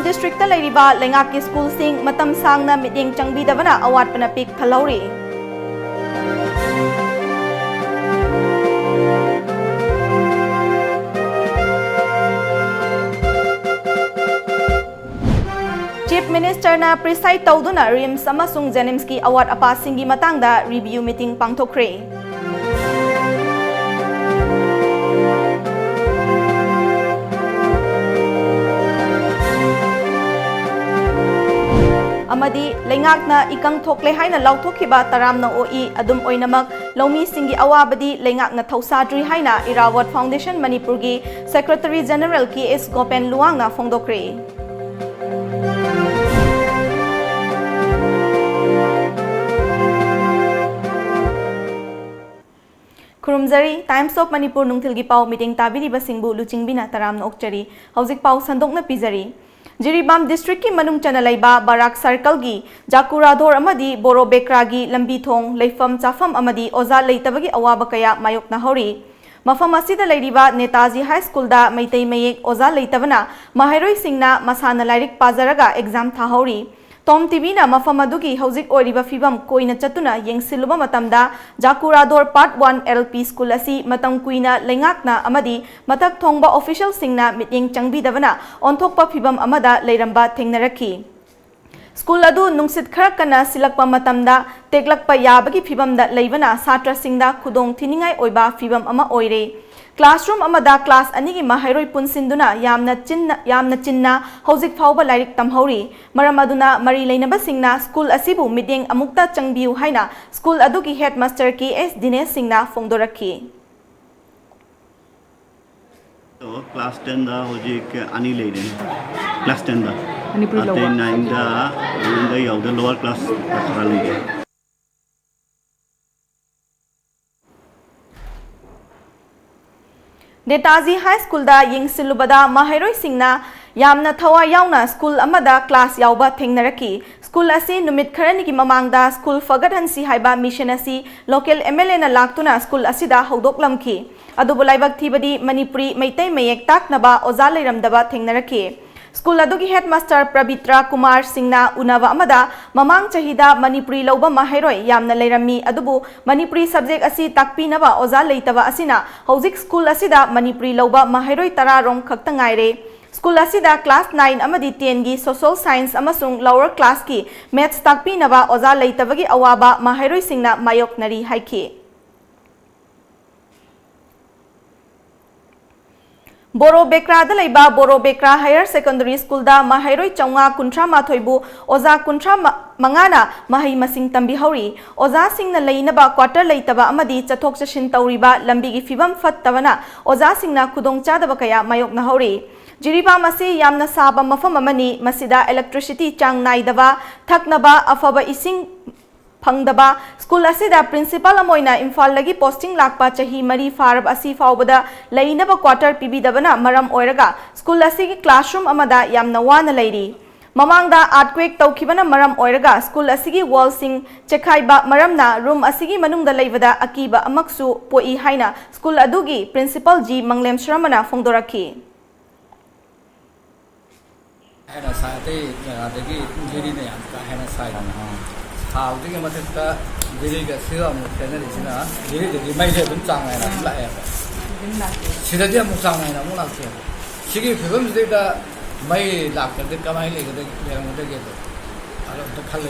district ta leiriba lengak ki school sing matam sangna mityeng changbidabana awat pana pik thalori. Chief Minister na preside tawduna RIMS amasung Jenims ki award apasingi matangda review meeting pangthokre. Amadi lengak na ikang thokle haina lauthokhiba taram na oi adum oinamak lomi singi awabadi lengak na thausadri haina Irawat Foundation Manipur gi Secretary General ki S Gopen Luang na phongdokre. Kurumzari Times of Manipur nungthilgi pau meeting tabiri basingbu luchingbi na taram na okchari hauzik pau sandok na pizari. Jiribam district ki manung chana laiba Barak Circle gi Jakurador amadi Boro Bekra gi lambi thong leifam chafam amadi oza leitabagi awaba kaya mayok na hori. Mafam asida leiriba Netaji High School da Maitai Mayek oza leitabana Mahairoi Singna masana lairik pazaraga exam thahori. TOMTV na mafam adugi hauzik oiriba fibam koina chatuna yengsiluba matamda Jakurador Part 1 LP School asi matang kuina lengakna amadi matak thongba official singna mityeng changbidabana onthokpa fibam amada leiramba thengnaraki. School adu nungsit kharakana silakpa matamda teklakpa yabagi fibamda leibana satra singda khudong thiningai oiba fibam ama oire. Classroom amada class anigi mahairoi punsinduna yamna chinna hauzik phauba lairik tamhauri maram aduna mari leinaba singna school asibu meeting amukta changbiu haina school adugi headmaster ki S Dinesh singna phongdorakhi. Class 10 da hojik ani leine class 10 da Manipuri lower 9 da the lower class khara leine. Netaji High School da yengsilubada Mahairoi Singna yamna thawa yauna school amada class yauba thengnaraki. School asi numit kharani ki mamangda school fagathansi haiba mission asi local MLA na laktuna school asida hodoklamki. Adubu laibak thibadi Manipuri Maitai Mayek taknaba oza leiramdaba thengnaraki. School adugi headmaster Prabitra Kumar Singna unava amada mamang chahida Manipuri lauba mahairoi yamna leirami adubu Manipuri subject asi takpinaba oza leitaba asina hauzik school asida Manipuri lauba mahairoi tararong khaktangaire. School asida class 9 amadi 10 gi social science amasung lower class ki maths takpinaba oza leitabagi awaba mahairoi singna mayok nari haiki. Boro Bekra da laiba Boro Bekra Higher Secondary School da mahairoi chaunga kuntra mathoibu oza kuntra mangana mahai masing tambi hauri oza singna leinaba quarter leitaba amadi chathok chashin tauriba lambi gi fibam fattavana oza singna khudong chadaba kaya mayok na hauri. Jiriba masi yamna saba mafam amani masida electricity chang naidaba thaknaba afaba ising Pangdaba school asida principal amoina Imphal lagi posting lakpa chahi mari farab asi faubada lainaba quarter pibidabana maram oiraga school asigi classroom amada yamna wana lairi. Mamangda earthquake tawkhibana maram oiraga school asigi wall sing chekhaiba maramna room asigi manungda leibada akiba amaksu poi haina school adugi principal G Manglem Shramana phongdorakhi. Hena saate adagi jiri ne amka hena saate how do you make the very good film? Tennisina, the major Bunsang and Laia. Sidadia Musang and Amunaki. She gave films data may lack at the Kamai, the color.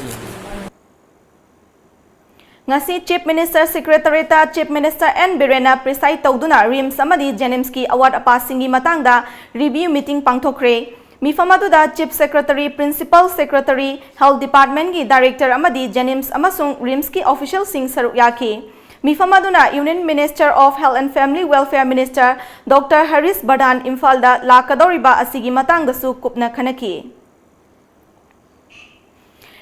Ngasi Chief Minister Secretariat Chief Minister N Birena preside tawduna RIMS amadi Jenimski award apasingi matangda review meeting pangthokre. Mifamaduda Chief Secretary Principal Secretary Health Department ki Director amadi Jenims amasung RIMS ki official sing saruk yaki. Mifamaduna Union Minister of Health and Family Welfare Minister Dr. Haris Badan Imphal lakadoriba asigi matangdasu kupna khanaki.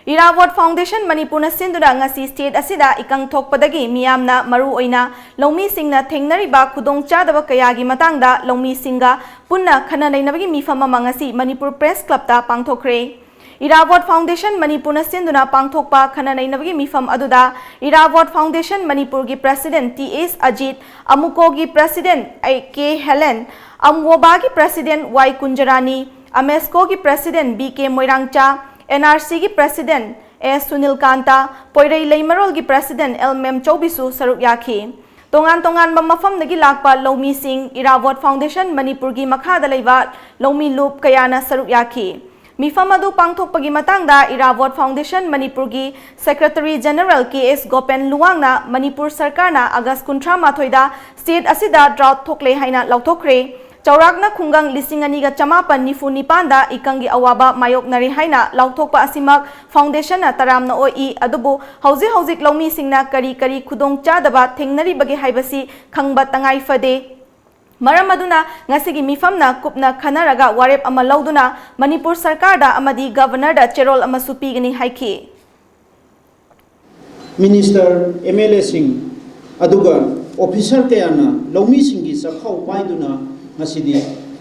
Irawat Foundation Manipur na sinduna ngasi state asida ikang thokpadagi miyamna maru oina longmi singna thengnariba khudong chadaba kayagi matangda longmi singa punna khana nainabagi mifama mangasi Manipur Press Club ta pangthokre. Irawat Foundation Manipur na sinduna pangthokpa khana nainabagi mifam aduda Irawat Foundation Manipur gi President T.S. Ajit, Amuko gi President K. Helen, Amwoba gi President Y. Kunjarani, अमेस्को की president BK मोइरांगचा, NRC की president S Sunil Kanta, पोइरई लेमरोल की president L मेमचौबिसु सरुक याखी। तोंगान तोंगान मफमदगी Lakpa लौमी Singh इरावोट foundation Manipur की मखादा लैबा लौमी loop कयाना सरुक याखी। मिफम अदु पांगथोकपगी मतंगदा इरावोट foundation Manipur की secretary general KS गोपेन लुवांगना Manipur सरकारना अगस्त 18 state असिदा drought थोकले हाइना लौथोखरे। चौराकना खुंगंग 19,994 इकंगी अवाबा मायोकनरे हाइना लौथोकपा असिमक foundation तरामना ओई अदुबु हौजिक लौमी सिंगना करी खुदोंग चादबा थेंगनरिबगे हाइबसी खंगबा तंगाई फदे। मरम अदुना ngasi मिफमना कुपना खनरगा वारेप अमा लौदुना मणिपुर सरकारदा अमदी गवर्नरदा चेरोल अमा सुपीगनी हाइखी। मिनिस्टर MLA सिंह अदुगा ऑफिसर कयाना लौमी सिंगी सखाउ पाइदुना ngasi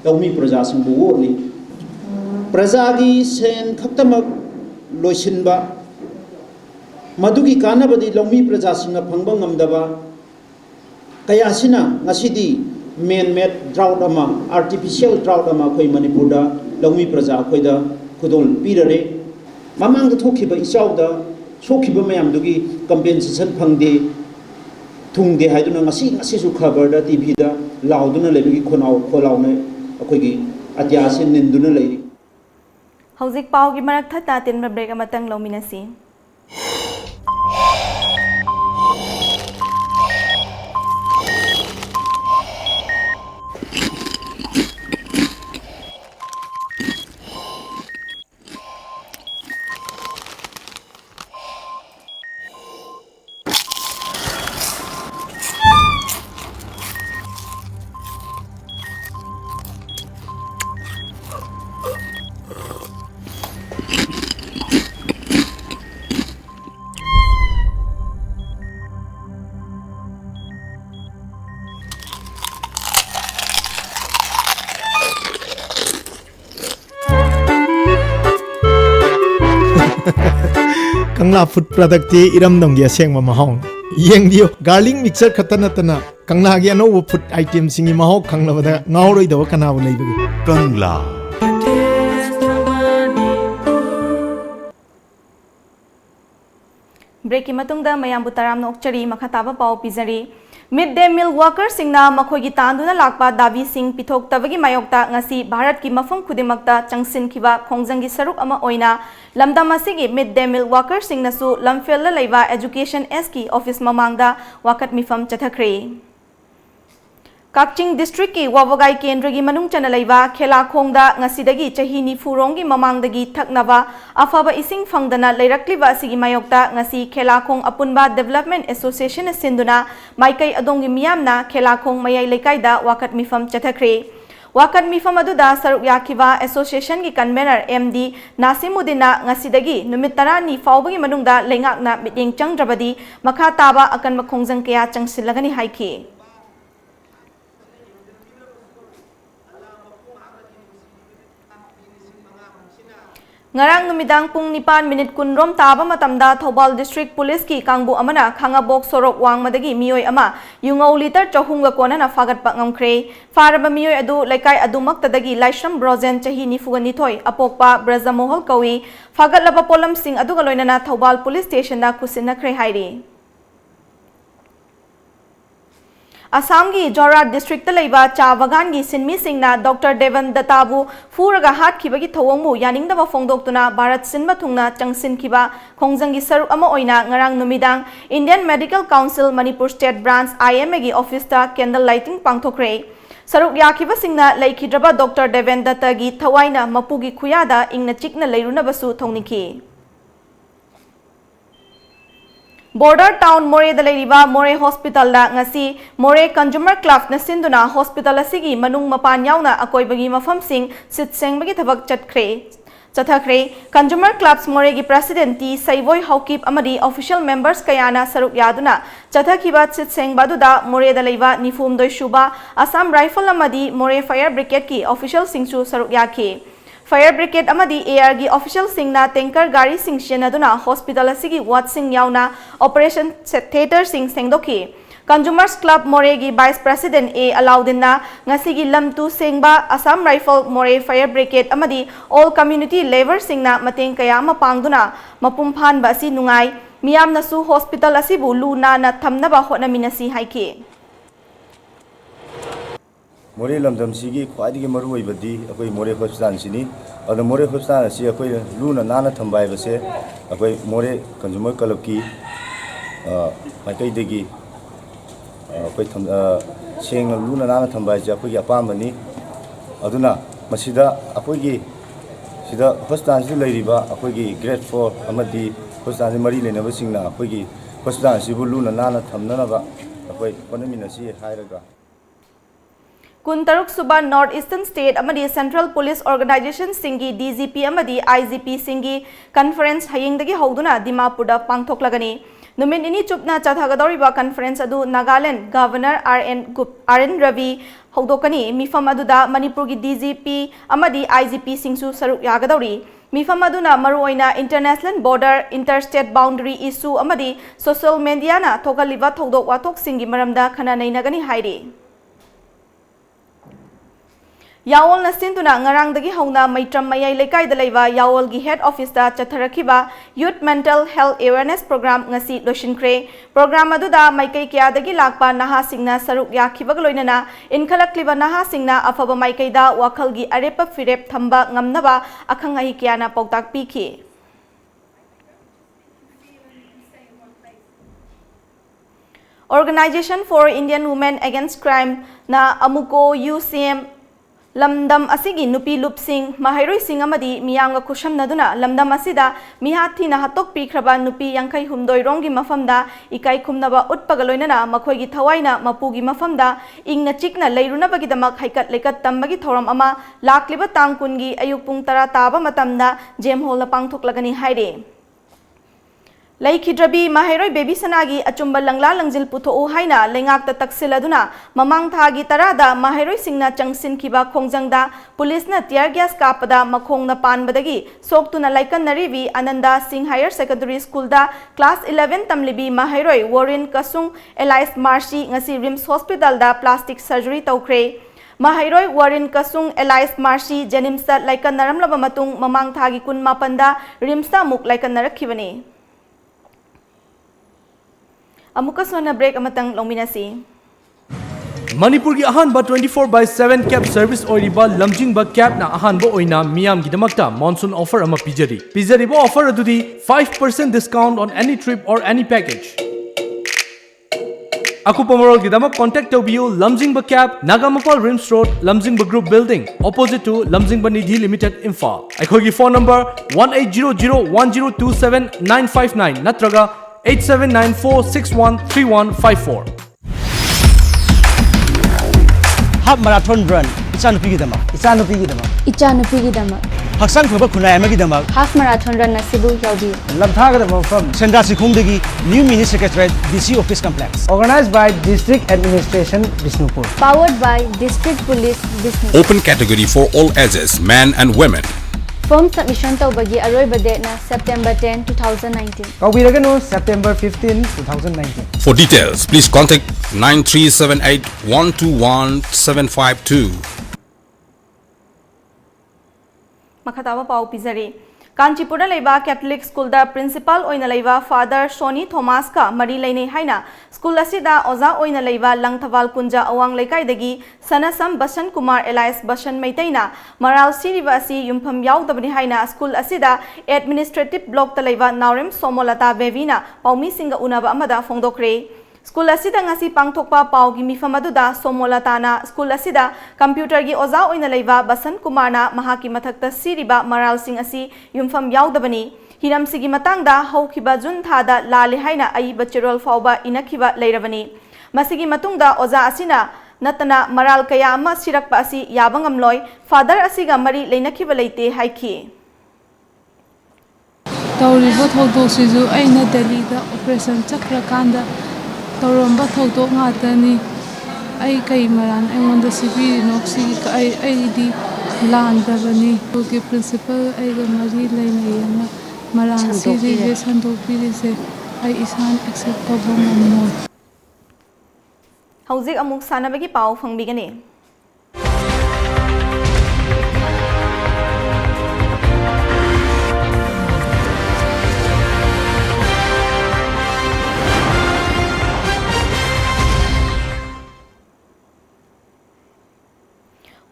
लौमी प्रजा सिंबु वोली प्रजागी सेन खक्तमक लोइसिनबा मदुगी कानाबदी लौमी प्रजा सिंगा फंगबा ngamdaba कयासिना ngasi main made drought अमा आर्टिफिशियल ड्राउट अमा कोई मणिपुर लौमी प्रजा कोइदा खुदोल पीररे ममांग थोखिबा इचाउदा सोखिबा मयामदुगी कंपेंसेशन फंगदे थुंगदे हाइदुना ngasi सु खबर दा टीवी दा लाउदुना लेबगी खोलाउने अखोइगी अत्यासे निंदुना लेरी। हौजिक पाव की मरक थता तिन ब्रेक अमतंग लौमिनसी। कंगला फूड प्रोडक्ट इरम दंगी असेंग महौ येंग दियो गार्लिक मिक्सर खतनतना कंगला गी अनो फूड आइटम सिंगी महौ खंगलबदा ngauroi दव कनाव लेबगी कंगला ब्रेक की मतुंगदा मयाम बुताराम नोकचरी मखाताबा पाव पिजरी। Mid day meal worker सिंगना मखोगी तांदुना Lakpa दावी सिंग पिथोक तबगी मायोक्ता ngasi भारत की मफम खुदिमक्ता चंगसिनखिबा खोंगजंगी सरुक अमा ओइना लमदम असिगी मिड डे मील वर्कर सिंगनासु लमफेल लैबा एजुकेशन एस की ऑफिस ममांगदा वाकत मिफम चथखरे। काक्चिंग डिस्ट्रिक्ट की वावगाई केंद्र की मनुंग चना लैबा खेलाखोंगदा ngasi चाही निफुरोंगी ममांगदगी थकनबा अफाबा इसिंग फंगदना लैरक्लिबा असिगी मायोक्ता ngasi खेलाखोंग अपुनबा डेवलपमेंट एसोसिएशन सिंदुना माइकई अदोंगी मियामना खेलाखोंग मयाई लेकाइदा वाकत मिफम चथखरे। वाकत मिफम अदुदा सरुक याखिबा एसोसिएशन की कन्वेनर MD नासिमुद्दीना ngasi नुमित 10 फाउबगी मनुंगदा लेंगाकना मिटिंग चंगद्रबदी मखा ताबा अकन खोंगजंग कया चंगसिलगनी हाइखी। ngarang numidang pung 9 minute kunrom taba matamda Thobal district police ki kangbu amana khangabok sorok wangmadagi mioi ama yungau liter chahunga konana fagatpa ngamkhre faraba mioi adu laikai adumaktadagi laishram brozen chahi nifugani thoi apokpa brajamohol kawi fagatlaba polam sing aduga loinana Thobal police station da kusinakre hairi। Assam की जोराट district लेबा चा बगान की सिनमी सिंगना doctor देवन दत्ताबु फूरगा हाटखिबगी थवंगमु यानिंगदबा फोंदोक्तुना भारत सिनबा थुंगना चंगसिनखिबा खोंगजंगी सरुक अमा ओइना ngarang नुमिदांग Indian medical council Manipur state branch IMA की ऑफिस ता कैंडल लाइटिंग पांगथोखरे। सरुक याखिबा सिंगना लेखिद्रबा डॉक्टर देवन दत्तागी थवाइना मपुगी खुयादा इंगना चिकना लेरुनबसु थोंगनिखि। बॉर्डर टाउन मोरे दलेरिबा मोरे हॉस्पिटल दा ngasi मोरे कंज्यूमर क्लब न सिंदुना हॉस्पिटल असिगी मनुंग मपान याउना अकोइबगी मफम सिंग सिट सेंगबगी थबक चथखरे। कंज्यूमर क्लब्स मोरे की president T सैवोई Haokip अमदी official members कयाना सरुक यादुना चथखिबा सिट सेंगबादुदा मोरे दलेबा निफुमदोय शुबा असम राइफल अमदी मोरे फायर ब्रिगेड की ऑफिशियल सिंगसु सरुक याखि। फायर ब्रिगेड अमदी एआर की ऑफिशियल सिंगना टैंकर गाड़ी सिंग शेनदुना hospital असिगी ward Singh याउना operation theatre Singh सेंगदोखि। Consumers Club Moregi Vice President A. Alaudinna ngasigi lamtu sengba Assam Rifle More Fire Brigade amadi all community labor singna mateng kaya mapangduna mapumpan ba si nungay miyam nasu hospital asibu luna na thamnaba hotnaminasi haiki. More lamdam sigi khwaidigi maru oibadi akoi More hospital sini adu More hospital si akoi luna nana thambai base akoi More consumer club ki maikai degi akoi seng luna nana thambai ja akoi apambani aduna masida akoi gi sida hospital si leiriba akoi gi grade 4 amadi hospital mari lenaba singna akoi gi hospital si bu luna nana thamna ba akoi konaminasi hairaga Kuntaruk Suba North Eastern State amadi Central Police Organization singi DGP amadi IGP singi conference hayingdagi hoduna Dimapurda pangthoklagani. Numin ini chupna chathagadoriba conference adu Nagaland Governor RN Ravi hodokani mifam aduda Manipurgi DGP amadi IGP singsu saruk yagadori. Mifam aduna maruoina international border interstate boundary issue amadi social media na thogaliba thodok watok singi maramda khananai nagani hairi. Yawol na sintuna ngarangdagi hauna maitram mayay lekay dalayba Yawol gi head office da chatharakiba Youth Mental Health Awareness Program ngasi loshinkre. Program aduda maikay kiyadagi lakpa naha singna saruk yakibagaloinana inkhalakliba naha singna afaba maikay da wakal gi arepa firep thamba ngamnaba akhangahi kiyana pautak piki. Organization for Indian Women Against Crime na amuko UCM Lamdam asigi nupi lupsing mahairoi sing amadi miyanga kusham naduna lamdam asida mihathi na hatok pikraba nupi yangkai humdoi rongi mafamda ikai khumnaba utpagaloinana makhoi gi thawaina mapugi mafamda ingna chikna leirunabagi damak haikat lekat tambagi thoram ama lakliba tangkungi ayuk pung tara taba matamda jem hol pangthoklagani haire. Laikhidrabi mahairoi baby sanagi achumba langla langjil putho haina lengak ta taksiladuna mamang thagi tarada mahairoi singna changsin kiba khongjangda police na tear gas kapada makhong na panbadagi soktuna laikan narivi Ananda Singh Higher Secondary School da class 11 tamlibi mahairoi Warren Kasung Elias Marshi ngasi Rims Hospital da plastic surgery tawkre. Mahairoi Warren Kasung Elias Marshi Janimsa laikan naramlaba matung mamang thagi kun mapanda Rimsta muk laikan narakhibani. Amuka sona break amatang longminasi. Manipur ki ahan ba 24/7 cab service oiriba lamjingba cab na ahan bo oina miyam gidamakta monsoon offer ama pijari. Pijari bo offer adudi 5% discount on any trip or any package. Aku pamorol gidamak contact tobiu Lamjingba cab Nagamapal Rims Road Lamjingba Group Building opposite to Lamjingba Nidhi Limited Imphal. Aikogi phone number 18001027 natraga 8794613154. Half marathon run. Ichanupi gidama. Haksang phaba khunai ama gidama. Half marathon run nasibu yaudi. Lamthaga the from Sendra Sikhumdagi New Mini Secretariat DC Office Complex. Organized by District Administration Bisnupur. Powered by District Police Bisnupur. Open category for all ages, men and women. Form submission to bagi aroiba date na September 10, 2019. Kawiragano September 15, 2019. For details, please contact 9378 121 752. Makatawa pau pizari. Kanchipura leba Catholic School da principal oina leba Father Sony Thomas ka mari lainei haina school asida oza oina leba Langthawal Kunja awang laikai dagi Sanasam Bashan Kumar Elias Bashan Maitaina Maral Siriba asi yumpham yaudabani haina school asida administrative block ta leba Naurem Somolata Bevina paumi singa unaba amada fongdokre. School asida ngasi pangthokpa pau gi mifam aduda Somolata na school asida computer gi oza oina leiba Basan Kumar na mahaki mathakta siriba Maral Singh asi yumpham yaudabani hiram sigi matangda haukiba jun thada lale haina ai bachirol fauba inakhiba leirabani masigi matungda oza asina natana Maral kaya ama sirakpa asi yabangamloi father asiga mari leinakhiba leite haiki tawriba thodosisu aina Delhi da operation chakrakanda Toromba Toto Matani, I Kaimaran, I want the civil noxi, I di land Davani, okay, principal, I the Marie Lane, Maran City, Santo Pirise, I is unacceptable more. Hauzik amuk sanabagi pau fangbigani.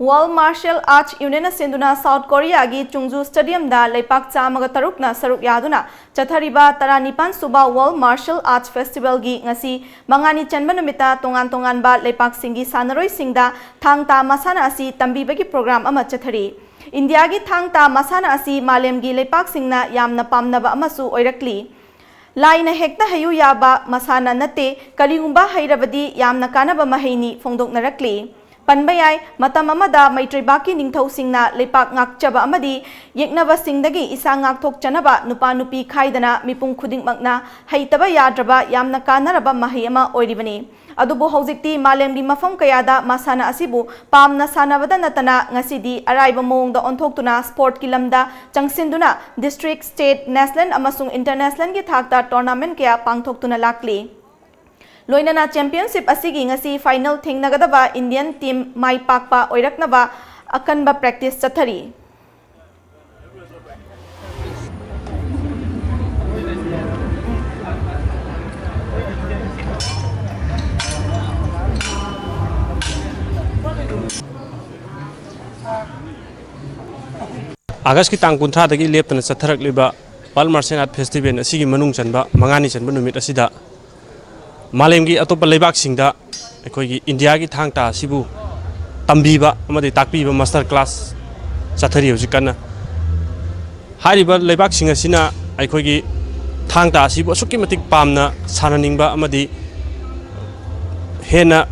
World Martial Arts Union Sinduna South Korea gi Chungju Stadium da Leipak Chamaga Tarukna Saruk Yaduna Chathariba Taranipan Suba World Martial Arts Festival gi ngasi mangani chanba numita tongan ba Leipak Singi Sanaroi Singda Thangta Masana asi tambibagi program ama chathari India gi Thangta Masana asi Malem gi Leipak Singna yamna pamnaba amasu oirakli Laina hekta hayu yaba masana nate kaligumba hairabadi yamna kanaba mahaini fongdok narakli Panbayay matam amada maitribaki ningthau singna lepak ngakchaba amadi yeknaba singdagi isa ngakthok chanaba nupa nupi khaidana mipung khuding makna haitaba yadraba yamna kanaraba mahayama oiribani adubu hojikti malemgi mafam kayada masana asibu pamna sanabada natana ngasidi araiba mongda onthoktuna sport kilamda changsinduna district state national amasung international gi thakta tournament kaya pangthoktuna lakli Loinana Championship asigi ngasi final thingnagadaba Indian team mai pakpa oiraknaba akanba practice chathari August ki tang 13 dagi leptana chatharakliba World Martial Arts Festival asigi manung chanba mangani chanba numit asida Malemgi atopa leibak singda ekoi India gi thangta sibu tambiba amadi takpiba master class chathari hojikana hariba leibak singa sina ekoi gi thangta sibu asukki matik pamna sananingba amadi hena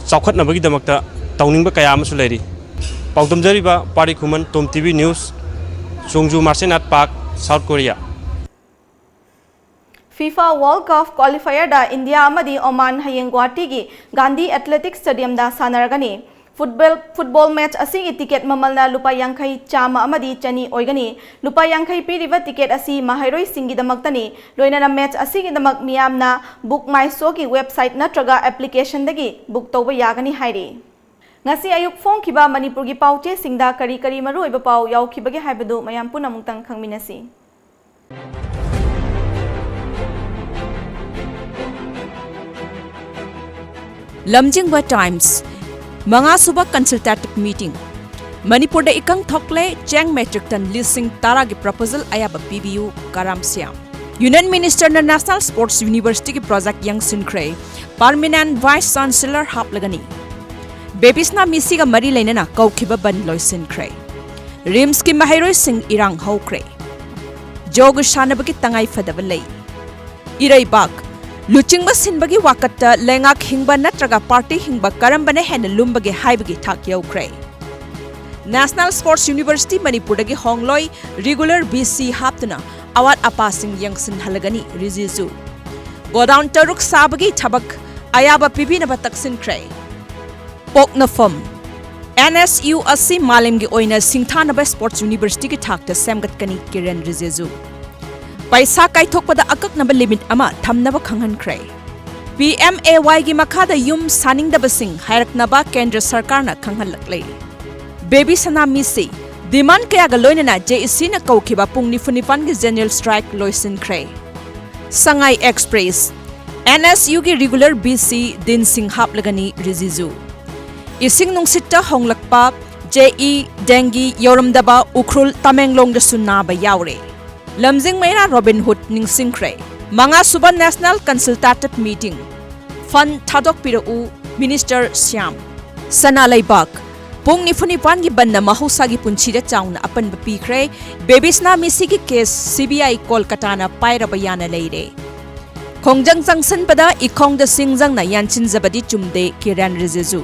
chawkhatnabagi damakta tawningba kaya amasu leiri paudamjariba pari khuman TOMTV news Chungju Martial Arts Park South Korea FIFA World Cup qualifier da India amadi Oman hayeng Guwahati gi Gandhi Athletic Stadium da sanaragani football match asigi ticket mamalna lupa yankhai chama amadi chani oigani lupa yankhai piriba ticket asi mahairoi singi damaktani loinana match asigi damak miyamna book my show gi website natraga application dagi book toba yagani hairi ngasi ayuk phone kiba Manipur gi pauche singda kari maru oiba pau yaukibagi haibadu mayam puna mungtang khangminasi LUCHINGBI Times Manga Suba Consultative Meeting Manipur da ikang thokle cheng metric ton listing tara gi proposal ayaba PBU Karam Siam Union Minister na National Sports University ki project yang sinkre Permanent Vice Chancellor hap lagani Babies na misi ga mari lainana kaukhiba ban loi sinkre Rims ki mahairoi sing irang haukre Jog shanabaki tangai fadaba lei Irai bak Luchingba sinbagi wakatta lengak hingba natraga party hingba karambane hen lumbagi haibagi thak yaukre National Sports University Manipur dagi hongloi regular BC haptuna awat apasing yangsin halagani rizizu Godown taruk sabagi thabak ayaba pibina bataksin kre Pokna fam NSU asi malemgi oina singthanaba Sports University ki thakta semgatkani kiran rizizu Paisa kaithokpada akaknaba limit ama thamnaba khanghankre PMAY gi makhada yum saningdaba sing hairaknaba kendra sarkarna khanghanlaklei Baby sanami se demand kaya ga loinana JEC na kaukhiba pung nifunipan gi general strike loisin kre Sangai Express NSU gi regular BC din sing hap lagani rizizu Ising nungsitta honglakpa JE dengi yoramdaba ukrul Tamenglong da sunaba yaure LUCHINGBI Robin Hood Ningsingkre Manga Suba National Consultative Meeting Fund Thadok Pirau Minister Siam Sana Laibak Pung Nifunipan gi banna mahusa gi punchida chauna apan bapikre Babies na misi gi case CBI Kolkata na pairaba yana leire Khongjang Jangsan pada ikong da singjang na yanchin zabadi chumde kiran rizizu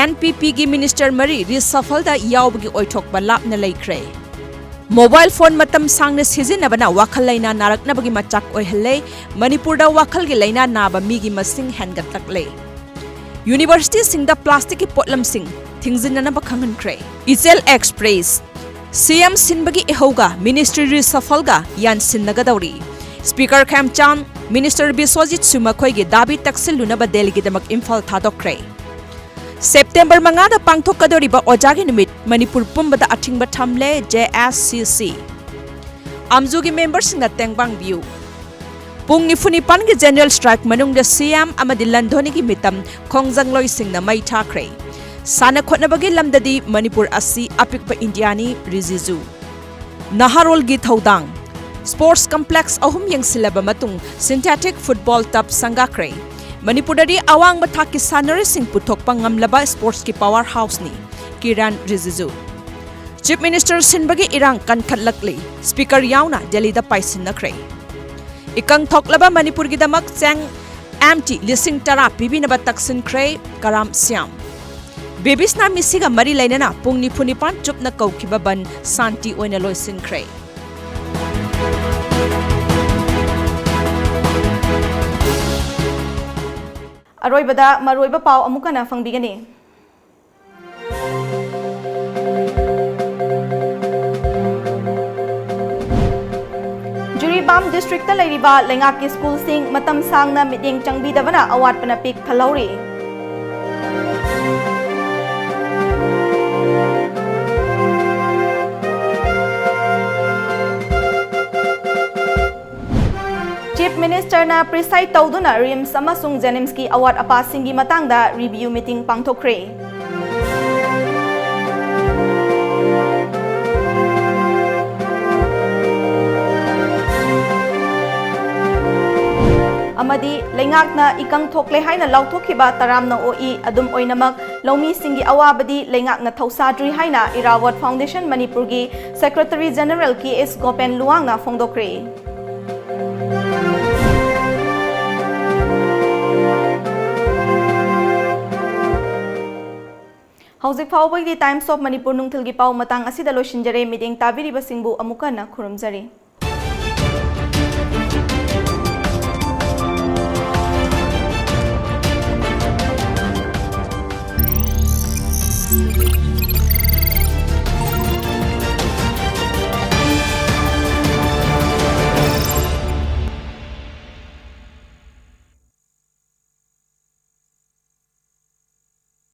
NPP gi Minister Mari reshuffle da yawbgi oithok ba lapna leikre Mobile phone matam sangna sizinabana wakhal laina naraknabagi machak oihallei Manipur da wakhal gi laina naba migi masing hengatlaklei University singda plastic ki potlam sing thingzinna ba khanghankre Isel Express CM sinbagi ehoga Ministry reshuffle ga yan sinnagadawri Speaker Khamchan Minister Biswajit Sumakhoi dabi taksilunaba Delhi-gidamak Imphal thadokre. September 5 pangthokadoriba Ojagi Numit Manipur pumbada athingba thamle JSCC. Amzugi members na tengbang view. Pung nifunipan gi general strike manungda CM amadi Landhoni gi mitam khongjangloy singna mai thakre. Sana khotnabagi lamdadi Manipur asi apikpa Indiani Rizizu. Naharol gi thodang. Sports complex ahum yangsilaba matung synthetic football tap sangakre. Manipurari awang bathaki sanare sing puthokpa ngamlaba sports ki powerhouse ni Kiran Rizizu. Chief Minister Sinbagi irang kankhatlakli Speaker yauna Delhi da paisinakre. Ikang thoklaba Manipur gi damak chang MT lising tara pibinaba taksin kre Karam Siam. Bebisna misiga mari lainana pung nifunipan chupna kaukiba ban santi oina loisin kre. Aroibada maroiba pau amukana fangbigani. Jiribam district ta leiriba lengaki school sing matam sangna miting changbidabana awat panapik thalauri. Chief Minister na preside tawduna RIMS amasung Jenims ki award apasingi matangda review meeting pangthokre. Amadi lengak na ikang thokle haina lauthokiba taram na OE adum oinamak laumi singi awabadi lengak na thausadri haina Irawat Foundation Manipur gi Secretary General ki S Gopen Luang na phongdokre. Hauzik Pau Times of Manipur nungthilgi pau matang asida loishinjare meeting tabiri basingbu amuka na khurumjari.